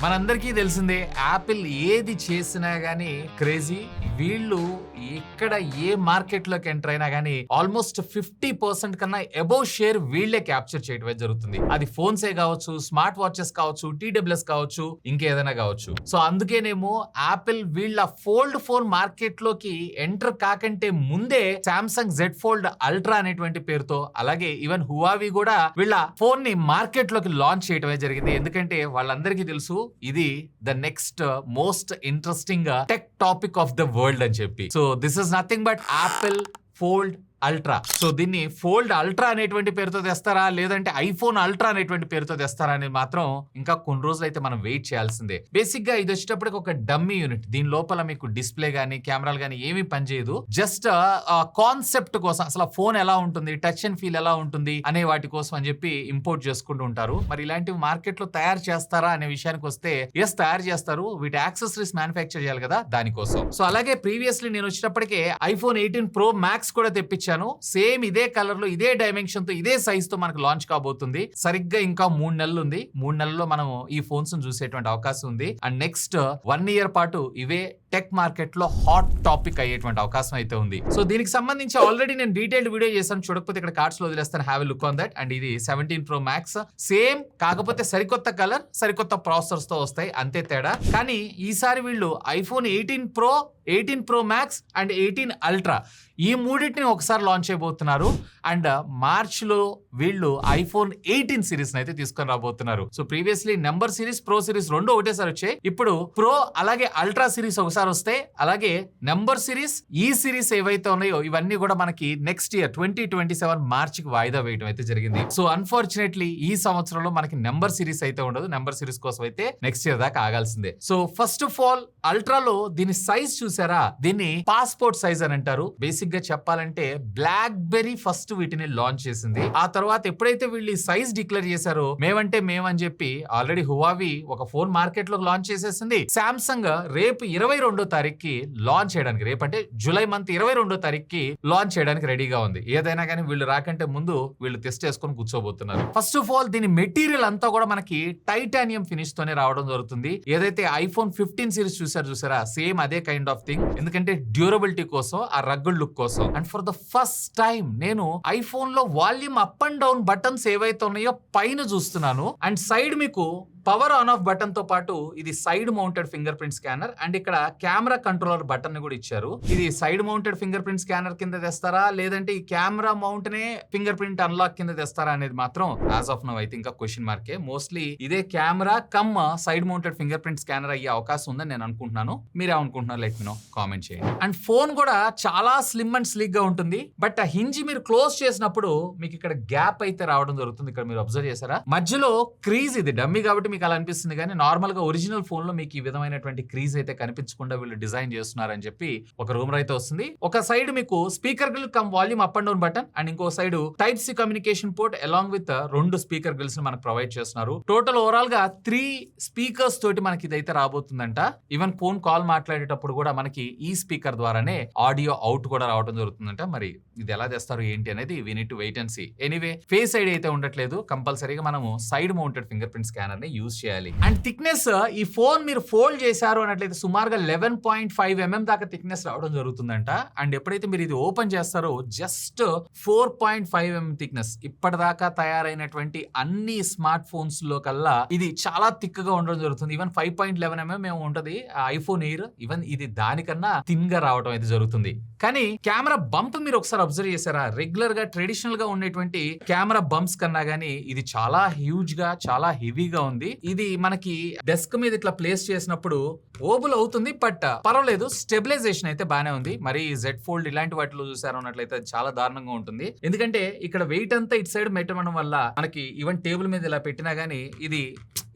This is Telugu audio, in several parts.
మనందరికీ తెలిసిందే యాపిల్ ఏది చేసినా గానీ క్రేజీ. వీళ్ళు ఎక్కడ ఏ మార్కెట్ లోకి ఎంటర్ అయినా గానీ ఆల్మోస్ట్ 50% కన్నా అబౌవ్ షేర్ వీళ్లే క్యాప్చర్ చేయడమే జరుగుతుంది. అది ఫోన్సే కావచ్చు, స్మార్ట్ వాచెస్ కావచ్చు, TWS కావచ్చు, ఇంకేదైనా కావచ్చు. సో అందుకేనేమో యాపిల్ వీళ్ళ ఫోల్డ్ ఫోన్ మార్కెట్ లోకి ఎంటర్ కాకంటే ముందే సామ్సంగ్ Z Fold అల్ట్రా అనేటువంటి పేరుతో, అలాగే ఈవెన్ హువావి కూడా వీళ్ళ ఫోన్ ని మార్కెట్ లోకి లాంచ్ చేయడమే జరిగింది. ఎందుకంటే వాళ్ళందరికీ తెలుసు ఇది the next most interesting tech topic of the world అని చెప్పి. So this is nothing but Apple fold ultra. So దీన్ని ఫోల్డ్ అల్ట్రా అనేటువంటి పేరుతో తెస్తారా, లేదంటే ఐఫోన్ అల్ట్రా అనేటువంటి పేరుతో తెస్తారా అనేది మాత్రం ఇంకా కొన్ని రోజులు అయితే మనం వెయిట్ చేయాల్సిందే. బేసిక్ గా ఇది వచ్చేటప్పటికి ఒక డమ్మీ యూనిట్. దీని లోపల మీకు డిస్ప్లే గానీ కెమెరాలు గానీ ఏమీ పనిచేయదు. జస్ట్ కాన్సెప్ట్ కోసం, అసలు ఫోన్ ఎలా ఉంటుంది, టచ్ అండ్ ఫీల్ ఎలా ఉంటుంది అనే వాటి కోసం అని చెప్పి ఇంపోర్ట్ చేసుకుంటూ ఉంటారు. మరి ఇలాంటివి మార్కెట్ లో తయారు చేస్తారా అనే విషయానికి వస్తే ఎస్, తయారు చేస్తారు. వీటి యాక్సెసరీస్ మ్యానుఫ్యాక్చర్ చేయాలి కదా, దానికోసం. సో అలాగే ప్రీవియస్లీ నేను వచ్చేటప్పటికే ఐఫోన్ 18 Pro Max కూడా తెప్పించాను. సేమ్ ఇదే కలర్ లో, ఇదే డైమెన్షన్ తో, ఇదే సైజ్ తో మనకు లాంచ్ కాబోతుంది. సరిగ్గా ఇంకా 3 నెలలు ఉంది. 3 నెలల్లో మనం ఈ ఫోన్స్ చూసేటువంటి అవకాశం ఉంది. అండ్ నెక్స్ట్ 1 year పాటు ఇవే టెక్ మార్కెట్ లో హాట్ టాపిక్ అయ్యేటువంటి అవకాశం అయితే ఉంది. సో దీనికి సంబంధించి ఆల్రెడీ నేను డీటెయిల్డ్ వీడియో చేశాను. చూడకపోతే ఇక్కడ కార్డ్స్ లో వదిలేస్తాను, have a look on that. And ఇది 17 Pro Max సేమ్, కాకపోతే సరికొత్త కలర్, సరికొత్త ప్రాసెసర్స్ తో వస్తాయి, అంతే తేడా. కానీ ఈసారి వీళ్ళు iPhone 18 Pro, 18 Pro Max and 18 Ultra ఈ మూడింటిని ఒకసారి లాంచ్ చేయబోతున్నారు. అండ్ మార్చ్ లో వీళ్ళు ఐఫోన్ 18 సిరీస్ అయితే తీసుకొని రాబోతున్నారు. So previously number series, pro series రెండు ఒకటేసారి వచ్చాయి. ఇప్పుడు ప్రో అలాగే అల్ట్రా సిరీస్ ఒకసారి వస్తాయి. అలాగే నెంబర్ సిరీస్, ఈ సిరీస్ ఏవైతే ఉన్నాయో ఇవన్నీ కూడా మనకి నెక్స్ట్ ఇయర్ 2027 మార్చ్ కి వాయిదా వేయడం అయితే జరిగింది. సో అన్ఫార్చునేట్లీ ఈ సంవత్సరంలో మనకి నెంబర్ సిరీస్ అయితే ఉండదు. నెంబర్ సిరీస్ కోసం అయితే నెక్స్ట్ ఇయర్ దాకా ఆగాల్సిందే. సో ఫస్ట్ ఆఫ్ ఆల్ అల్ట్రాలో దీని సైజ్ చూసారా, దీన్ని పాస్పోర్ట్ సైజ్ అని అంటారు. బేసిక్ గా చెప్పాలంటే బ్లాక్ బెర్రీ ఫస్ట్ వీటిని లాంచ్ చేసింది. ఆ తర్వాత ఎప్పుడైతే వీళ్ళు సైజ్ డిక్లేర్ చేశారో, మేమంటే మేమని చెప్పి ఆల్రెడీ హువావి ఒక ఫోన్ మార్కెట్ లో లాంచ్ చేసేసింది. సామ్సంగ్ రేపు 22వ తారీఖుకి లాంచ్ చేయడానికి, రేపంటే జూలై మంత్ 22వ తారీఖుకి లాంచ్ చేయడానికి రెడీగా ఉంది. ఏదైనా కానీ వీళ్ళు రాకంటే ముందు వీళ్ళు టెస్ట్ చేసుకొని కూర్చోబోతున్నారు. ఫస్ట్ ఆఫ్ ఆల్ దీని మెటీరియల్ అంతా కూడా మనకి టైటానియం ఫినిష్ తోనే రావడం జరుగుతుంది. ఏదైతే ఐఫోన్ 15 సిరీస్ చూసారా, సేమ్ అదే కైండ్ ఆఫ్ థింగ్. ఎందుకంటే డ్యూరబిలిటీ కోసం, ఆ రగ్గుడ్ లుక్ కోసం. And for the first time నేను ఐఫోన్ లో volume up and down buttons ఏవైతే ఉన్నాయో పైన చూస్తున్నాను. అండ్ సైడ్ మీకు పవర్ ఆన్ ఆఫ్ బటన్ తో పాటు ఇది side mounted finger print scanner. And ఇక్కడ కెమెరా కంట్రోలర్ బటన్ ని కూడా ఇచ్చారు. ఇది side mounted finger print scanner కింద తెస్తారా, లేదంటే ఈ కెమెరా మౌంట్ నే ఫింగర్ ప్రింట్ అన్లాక్ కింద తెస్తారా అనేది మాత్రం యాజ్ ఆఫ్ నౌ అయితే ఇంకా క్వశ్చన్ మార్కే. మోస్ట్లీ ఇదే camera come side mounted finger print scanner అయ్యే అవకాశం ఉందని నేను అనుకుంటున్నాను. మీరే అనుకుంటున్నారు, లెట్ మీ నో, కామెంట్ చేయండి. అండ్ ఫోన్ కూడా చాలా స్లిమ్ అండ్ స్లీక్ గా ఉంటుంది. బట్ ఆ హింజ్ మీరు క్లోజ్ చేసినప్పుడు మీకు ఇక్కడ గ్యాప్ అయితే రావడం జరుగుతుంది. ఇక్కడ మీరు అబ్జర్వ్ చేశారా, మధ్యలో క్రీజ్. ఇది డమ్మీ కాబట్టి మీకు అలా అనిపిస్తుంది, కానీ నార్మల్ గా ఒరిజినల్ ఫోన్ లో మీకు ఈ విధమైనటువంటి క్రీజ్ అయితే కనిపించకుండా వీళ్ళు డిజైన్ చేస్తున్నారని చెప్పి ఒక రూమర్ అయితే వస్తుంది. ఒక సైడ్ మీకు speaker grill cum volume up and down button, and ఇంకో side type C communication port along with 2 speaker grills ని మనకు ప్రొవైడ్ చేస్తున్నారు. టోటల్ ఓవరాల్ గా 3 స్పీకర్స్ తోటి మనకి ఇదైతే రాబోతుందంట. ఈవెన్ ఫోన్ కాల్ మాట్లాడేటప్పుడు కూడా మనకి ఈ స్పీకర్ ద్వారానే ఆడియో అవుట్ కూడా రావడం జరుగుతుందంట. మరి ఇది ఎలా చేస్తారు ఏంటి అనేది we need to wait and see. Anyway face ID అయితే ఉండట్లేదు. కంపల్సరీగా మనము side mounted finger print scanner ని యూజ్ చేయాలి. అండ్ థిక్నెస్, ఈ ఫోన్ మీరు ఫోల్డ్ చేశారు అన్నట్లయితే సుమారుగా 11.5 mm దాకా థిక్నెస్ రావడం జరుగుతుందంట. అండ్ ఎప్పుడైతే మీరు ఇది ఓపెన్ చేస్తారో జస్ట్ 4.5 mm థిక్నెస్. ఇప్పటిదాకా తయారైనటువంటి అన్ని స్మార్ట్ ఫోన్స్ లో కల్లా ఇది చాలా థిక్ గా ఉండడం జరుగుతుంది. ఈవెన్ 5.11 mm ఏమో ఉంటది ఐఫోన్ ఎయిర్. ఈవెన్ ఇది దానికన్నా థిన్ గా రావడం అయితే జరుగుతుంది. కానీ కెమెరా బంప్ మీరు ఒకసారి అబ్జర్వ్ చేశారా, రెగ్యులర్ గా ట్రెడిషనల్ గా ఉండేటువంటి కెమెరా బంప్స్ కన్నా గానీ ఇది చాలా హ్యూజ్ గా, చాలా హెవీగా ఉంది. ఇది మనకి డెస్క్ మీద ఇట్లా ప్లేస్ చేసినప్పుడు ఓబుల్ అవుతుంది, బట్ పర్వాలేదు, స్టెబిలైజేషన్ అయితే బానే ఉంది. మరి Z Fold ఇలాంటి వాటిలో చూసారు అన్నట్లయితే చాలా దారుణంగా ఉంటుంది. ఎందుకంటే ఇక్కడ వెయిట్ అంతా ఇటు సైడ్ పెట్టడం వల్ల మనకి ఈవెన్ టేబుల్ మీద ఇలా పెట్టినా గానీ ఇది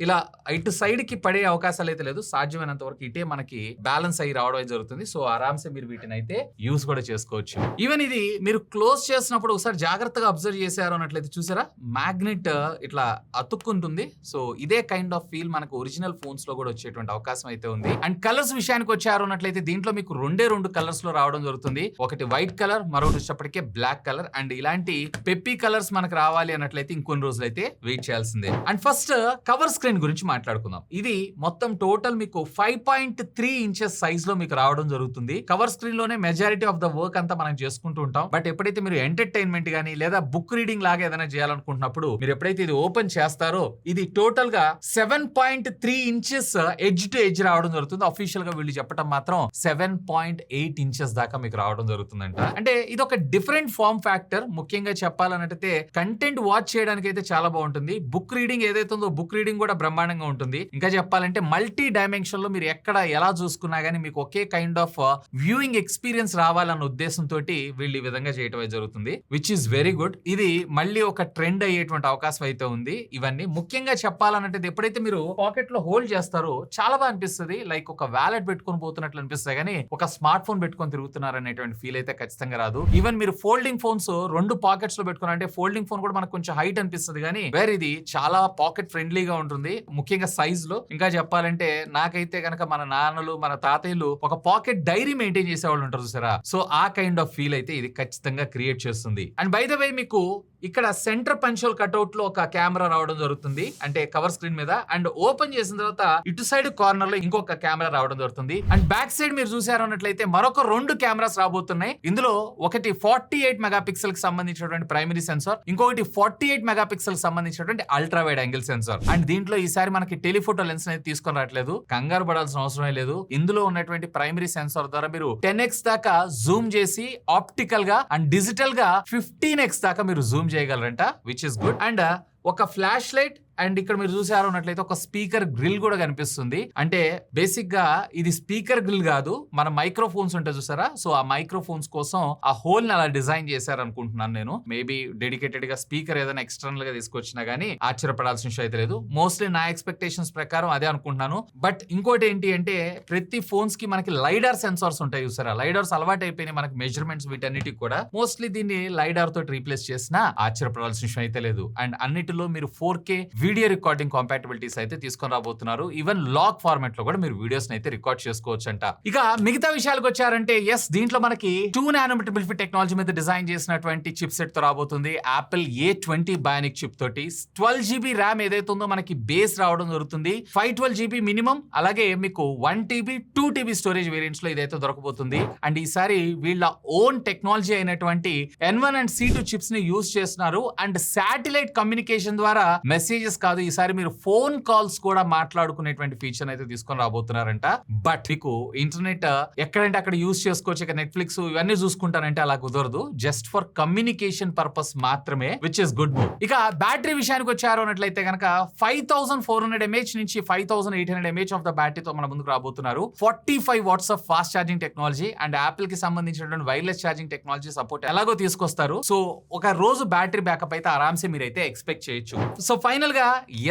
ఇలా ఇటు సైడ్ కి పడే అవకాశాలు అయితే లేదు. సాధ్యమైనంత వరకు ఇటే మనకి బ్యాలెన్స్ అయ్యి రావడం జరుగుతుంది. సో ఆరామ్సే మీరు వీటిని అయితే యూస్ కూడా చేసుకోవచ్చు. ఈవెన్ ఇది మీరు క్లోజ్ చేసినప్పుడు ఒకసారి జాగ్రత్తగా అబ్జర్వ్ చేశారు అన్నట్లయితే చూసారా, మ్యాగ్నెట్ ఇట్లా అతుక్కుంటుంది. సో ఇదే కైండ్ ఆఫ్ ఫీల్ మనకు ఒరిజినల్ ఫోన్స్ లో కూడా వచ్చేటువంటి అవకాశం అయితే ఉంది. అండ్ కలర్స్ విషయానికి వచ్చారు అన్నట్లయితే దీంట్లో మీకు రెండు కలర్స్ లో రావడం జరుగుతుంది. ఒకటి వైట్ కలర్, మరొకటి వచ్చేప్పటికే బ్లాక్ కలర్. అండ్ ఇలాంటి పెప్పీ కలర్స్ మనకు రావాలి అన్నట్లయితే ఇంకొన్ని రోజులు అయితే వెయిట్ చేయాల్సిందే. అండ్ ఫస్ట్ కవర్ స్క్రీన్ గురించి మాట్లాడుకుందాం. ఇది మొత్తం టోటల్ మీకు 5.3 ఇంచెస్ సైజ్ లో మీకు రావడం జరుగుతుంది. కవర్ స్క్రీన్ లోనే మెజారిటీ ఆఫ్ ద వర్క్ అంతా మనం చేసుకుంటూ ఉంటాం. బట్ ఎప్పుడైతే మీరు ఎంటర్టైన్మెంట్ గానీ లేదా బుక్ రీడింగ్ లాగా ఏదైనా చేయాలనుకుంటున్నప్పుడు మీరు ఎప్పుడైతే ఇది ఓపెన్ చేస్తారో ఇది టోటల్ గా 7.3 ఇంచెస్ ఎడ్జ్ టు ఎడ్జ్ రావడం జరుగుతుంది. అఫీషియల్ గా వీళ్ళు చెప్పడం మాత్రం 7.8 ఇంచెస్ దాకా మీకు రావడం జరుగుతుందంట. అంటే ఇది ఒక డిఫరెంట్ ఫార్మ్ ఫ్యాక్టర్. ముఖ్యంగా చెప్పాలన్నట్టయితే కంటెంట్ వాచ్ చేయడానికి అయితే చాలా బాగుంటుంది. బుక్ రీడింగ్ ఏదైతే ఉందో బుక్ రీడింగ్ కూడా బ్రహ్మాండంగా ఉంటుంది. ఇంకా చెప్పాలంటే మల్టీ డైమెన్షన్ లో మీరు ఎక్కడ ఎలా చూసుకున్నా గానీ మీకు ఒకే కైండ్ ఆఫ్ వ్యూయింగ్ ఎక్స్పీరియన్స్ రావాలన్న ఉద్దేశంతో వీళ్ళు ఈ విధంగా చేయటం జరుగుతుంది, విచ్ ఈస్ వెరీ గుడ్. ఇది మళ్ళీ ఒక ట్రెండ్ అయ్యేటువంటి అవకాశం అయితే ఉంది. ఇవన్నీ ముఖ్యంగా చెప్పాలన్నట్టు ఎప్పుడైతే మీరు పాకెట్ లో హోల్డ్ చేస్తారో చాలా బాగా అనిపిస్తుంది. లైక్ ఒక వ్యాలెట్ పెట్టుకొని పోతున్నట్లు అనిపిస్తాయి కానీ ఒక స్మార్ట్ ఫోన్ పెట్టుకొని తిరుగుతున్నారు అనేటువంటి ఫీల్ అయితే ఖచ్చితంగా రాదు. ఈవెన్ మీరు ఫోల్డింగ్ ఫోన్స్ రెండు పాకెట్స్ లో పెట్టుకున్నారంటే ఫోల్డింగ్ ఫోన్ కూడా మనకు కొంచెం హైట్ అనిపిస్తుంది కానీ వేరే ఇది చాలా పాకెట్ ఫ్రెండ్లీగా ఉంటుంది, ముఖ్యంగా సైజ్ లో. ఇంకా చెప్పాలంటే నాకైతే కనుక మన నాన్నలు మన తాతయ్యలు ఒక పాకెట్ డైరీ మెయింటైన్ చేసేవాళ్ళు ఉంటారు చూసారా, సో ఆ కైండ్ ఆఫ్ ఫీల్ అయితే ఇది ఖచ్చితంగా క్రియేట్ చేస్తుంది. అండ్ బై ద వే మీకు ఇక్కడ సెంటర్ పంచోల్ కట్అవుట్ లో ఒక కెమెరా రావడం జరుగుతుంది అంటే కవర్ స్క్రీన్ మీద. అండ్ ఓపెన్ చేసిన తర్వాత ఇటు సైడ్ కార్నర్ లో ఇంకొక కెమెరా రావడం జరుగుతుంది. అండ్ బ్యాక్ సైడ్ మీరు చూసారు అన్నట్లయితే మరొక 2 కెమెరాస్ రాబోతున్నాయి. ఇందులో ఒకటి 48 మెగాపిక్సెల్ కి సంబంధించినటువంటి ప్రైమరీ సెన్సార్, ఇంకొకటి 48 మెగాపిక్సెల్ సంబంధించినటువంటి ultra wide angle censor. And దీంట్లో ఈసారి మనకి టెలిఫోటో లెన్స్ అనేది తీసుకొని రావట్లేదు, కంగారు పడాల్సిన అవసరమే లేదు. ఇందులో ఉన్నటువంటి ప్రైమరీ సెన్సార్ ద్వారా మీరు 10x దాకా జూమ్ చేసి ఆప్టికల్ గా అండ్ డిజిటల్ గా 15x దాకా మీరు జూమ్ చేయగలరంట, విచ్ ఇస్ గుడ్. అండ్ ఒక ఫ్లాష్ లైట్ అండ్ ఇక్కడ మీరు చూసారు అన్నట్లయితే ఒక స్పీకర్ గ్రిల్ కూడా కనిపిస్తుంది. అంటే బేసిక్ గా ఇది స్పీకర్ గ్రిల్ కాదు, మన మైక్రోఫోన్స్ ఉంటాయి చూసారా, సో ఆ మైక్రోఫోన్స్ కోసం ఆ హోల్ ని అలా డిజైన్ చేశారు అనుకుంటున్నాను నేను. మేబీ డెడికేటెడ్ గా స్పీకర్ ఏదైనా ఎక్స్టర్నల్ గా తీసుకొచ్చినా గానీ ఆశ్చర్యపడాల్సిన విషయం అయితే లేదు. మోస్ట్లీ నా ఎక్స్పెక్టేషన్స్ ప్రకారం అదే అనుకుంటున్నాను. బట్ ఇంకోటి ఏంటి అంటే ప్రతి ఫోన్స్ కి మనకి లైడార్ సెన్సార్స్ ఉంటాయి చూసారా, లైడార్స్ అలవాటు అయిపోయినాయి మనకి మెజర్మెంట్స్ వీటన్నిటికి కూడా. మోస్ట్లీ దీన్ని లైడార్ తోటి రీప్లేస్ చేసినా ఆశ్చర్యపడాల్సిన విషయం అయితే లేదు. అండ్ అన్నిటిలో మీరు 4K వీడియో రికార్డింగ్ కాంపాటబిలిటీస్ అయితే తీసుకొని రాబోతున్నారు. ఈవెన్ లాగ్ ఫార్మాట్ లో కూడా మీరు వీడియోస్ అయితే రికార్డ్ చేసుకోవచ్చు అంట. ఇక మిగతా విషయాలకు వచ్చారంటే ఎస్ దీంట్లో మనకి 2 నానోమీటర్ బిల్ఫిట్ టెక్నాలజీ మీద డిజైన్ చేసినటువంటి చిప్ సెట్ తో రాబోతుంది. యాపిల్ A20 బయానిక్ చిప్ తోటి 12GB ర్యామ్ ఏదైతే ఉందో మనకి బేస్ రావడం జరుగుతుంది. 512GB మినిమం, అలాగే మీకు 1TB 2TB స్టోరేజ్ వేరియంట్స్ లో ఇదైతే దొరకబోతుంది. అండ్ ఈసారి వీళ్ళ ఓన్ టెక్నాలజీ అయినటువంటి N1 అండ్ C2 చిప్స్ ని యూజ్ చేస్తున్నారు. అండ్ శాటిలైట్ కమ్యూనికేషన్ ద్వారా మెసేజెస్ కాదు, ఈసారి మీరు ఫోన్ కాల్స్ కూడా మాట్లాడుకునేటువంటి ఫీచర్ అయితే తీసుకొని రాబోతున్నారంట. బట్ మీకు ఇంటర్నెట్ ఎక్కడంటే అక్కడ యూజ్ చేసుకోవచ్చు, ఇక నెట్ఫ్లిక్స్ ఇవన్నీ చూసుకుంటానంటే అలా కుదరదు, జస్ట్ ఫర్ కమ్యూనికేషన్ పర్పస్ మాత్రమే, విచ్ ఇస్ గుడ్ మూవ్. ఇక బ్యాటరీ విషయానికి వచ్చారు అన్నట్లయితే కనుక 5400 mAh నుంచి 5800 mAh ఆఫ్ ద బ్యాటరీతో మన ముందుకు రాబోతున్నారు. 45 watts of fast charging technology and Apple కి సంబంధించినటువంటి వైర్లెస్ ఛార్జింగ్ టెక్నాలజీ సపోర్ట్ ఎలాగో తీసుకొస్తారు. సో ఒక రోజు బ్యాటరీ బ్యాకప్ అయితే ఆరామ్సే మీరైతే ఎక్స్పెక్ట్ చేయొచ్చు. సో ఫైనల్ గా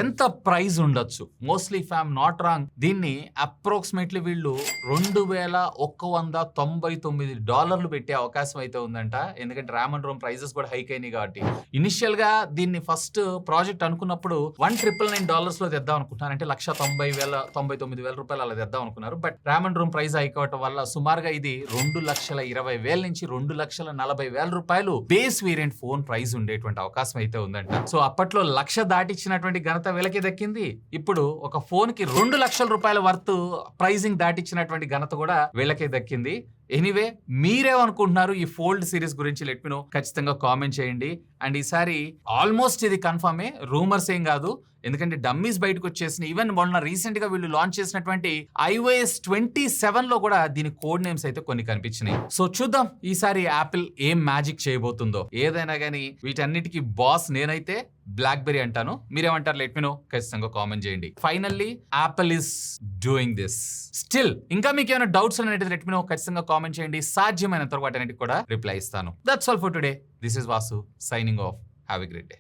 ఎంత ప్రైస్ ఉండొచ్చు, mostly if I'm not wrong దీన్ని అప్రాక్సిమేట్లీ వీళ్ళు $2199 పెట్టే అవకాశం అయితే ఉందంట. ఎందుకంటే ర్యామ్ అండ్ రోమ్ ప్రైజెస్ కూడా హైక్ అయినాయి కాబట్టి. ఇనిషియల్ గా దీన్ని ఫస్ట్ ప్రాజెక్ట్ అనుకున్నప్పుడు $1,999 లో తెద్దాం అనుకుంటున్నారు, అంటే $1,99,000 అలా తెద్దాం అనుకున్నారు. But RAM and Rome price hike అవటం వల్ల సుమారుగా ఇది $2,20,000 నుంచి $2,40,000 బేస్ వేరియంట్ ఫోన్ ప్రైస్ ఉండేటువంటి అవకాశం అయితే ఉందంట. సో అప్పట్లో 1,00,000 దాటిచ్చినటువంటి ఘనత వీళ్ళకి దక్కింది. ఇప్పుడు ఒక ఫోన్ కి $2,00,000 వర్త్ ప్రైజింగ్ దాటిచ్చినటువంటి ఘనత కూడా వీళ్ళకే దక్కింది. ఎనీవే మీరేమనుకుంటున్నారు ఈ ఫోల్డ్ సిరీస్ గురించి లెట్ మీ నో, ఖచ్చితంగా కామెంట్ చేయండి. అండ్ ఈసారి ఆల్మోస్ట్ ఇది కన్ఫర్మే, రూమర్స్ ఏం కాదు, ఎందుకంటే డమ్మీస్ బయటకు వచ్చేసిన. ఈవెన్ మొన్న రీసెంట్ గా వీళ్ళు లాంచ్ చేసినటువంటి iOS 27 లో కూడా దీని కోడ్ నేమ్స్ అయితే కొన్ని కనిపించినాయి. సో చూద్దాం ఈసారి యాపిల్ ఏం మ్యాజిక్ చేయబోతుందో. ఏదైనా కానీ వీటన్నిటికీ బాస్ నేనైతే బ్లాక్బెర్రీ అంటాను, మీరేమంటారు లెట్ మీ నో, ఖచ్చితంగా కామెంట్ చేయండి. Finally Apple is doing this. Still ఇంకా మీకు ఏమైనా డౌట్స్ అనేది లెట్ మీ నో, ఖచ్చితంగా కామెంట్ చేయండి. సాధ్యమైనంత వరకు వాటన్నిటికి కూడా రిప్లై ఇస్తాను. That's all for today. This is Vasu signing off. Have a great day.